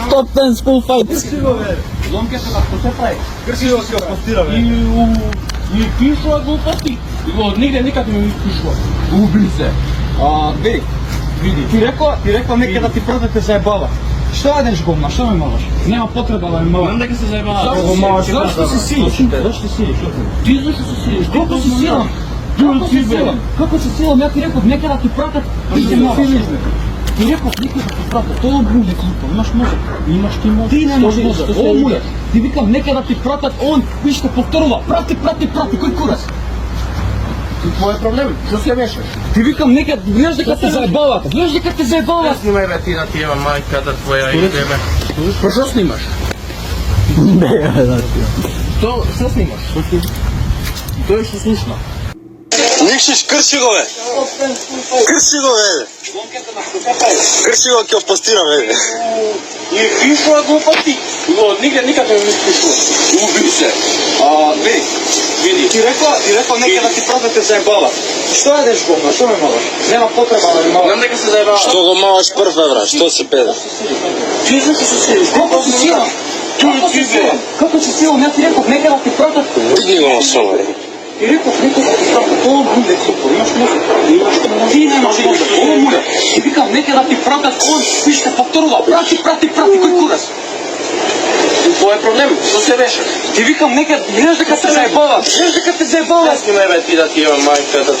Top 10 school fights. Ломката како се прави? Кршиво се постира, бе. И пишува глупости. И нигде никак не ми пишува. Уби се. Бе, види, ти рекла нека да ти продате заебава. Што јадеш гумна, што ме маваш? Нема потреба да ме маваш. Знам дека се заебава. Зашто Го маваш, зашто се силиш? Зашто се силиш? Ти зашто се силиш? Како се силам? Како се силам? Ја ти реков нека да ти пратат. Ти се маваш. Ти реков нека да ти пратат. Тоа буде клипа. Имаш мозок. Имаш ти мозок. Ти немаш мозок. Ова мује. Ти викам нека да ти пратат. Он виште повторува. Прати. Кој курас? Твој проблем, што се вешаш? Ти викам нека гледаш дека те заебават. Гледаш дека те заебават. Снимај бе ти на тие мајката твоја идеме. Па што снимаш? Што снимаш? Тоа е што слушна. Никшиш, крши го, бе! Крши го, бе! Крши го, ќе постира, бе! И пишува глупости. Нигде никак не ми пишува. Уби се. Бе, види, ти рекла нека да ти продате заебава. Што јадеш гумна, што ме маваш? Нема потреба да ме маваш. Знам дека се заебава. Што го маваш прв, бе, брат? Што си педа? Ти зашто се силиш? Како се силам? Како се силам? Ја ти реков нека да ти пратат. Дигни го на сома, бе! Ти реков нека да ти пратат. Тоа буде клипо. Имаш мозок. Ти немаш мозок. Ова мује. Ти викам нека да ти пратат. Он виште повторува. Прати. Кој курас? Твој проблем, што се вешаш? Ти викам нека гледаш дека те заебават. Снимај бе ти на тие мајката